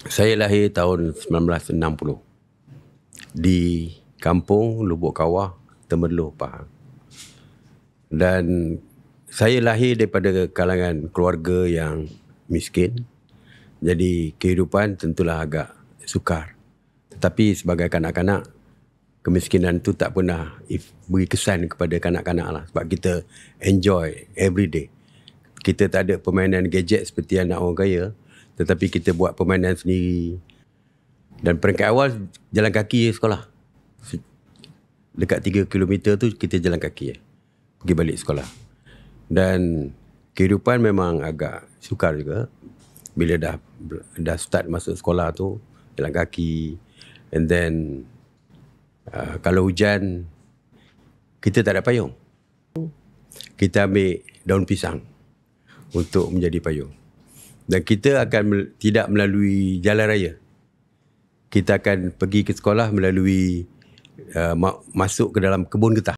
Saya lahir tahun 1960 di kampung Lubuk Kawah, Temerloh, Pahang. Dan saya lahir daripada kalangan keluarga yang miskin. Jadi kehidupan tentulah agak sukar. Tetapi sebagai kanak-kanak, kemiskinan tu tak pernah beri kesan kepada kanak-kanak lah. Sebab kita enjoy every day. Kita tak ada permainan gadget seperti anak orang kaya, tetapi kita buat permainan sendiri. Dan peringkat awal jalan kaki sekolah. Dekat 3 km tu kita jalan kaki pergi balik sekolah. Dan kehidupan memang agak sukar juga. Bila dah start masuk sekolah tu, jalan kaki. And then kalau hujan, kita tak ada payung. Kita ambil daun pisang untuk menjadi payung. Dan kita akan tidak melalui jalan raya. Kita akan pergi ke sekolah melalui masuk ke dalam kebun getah.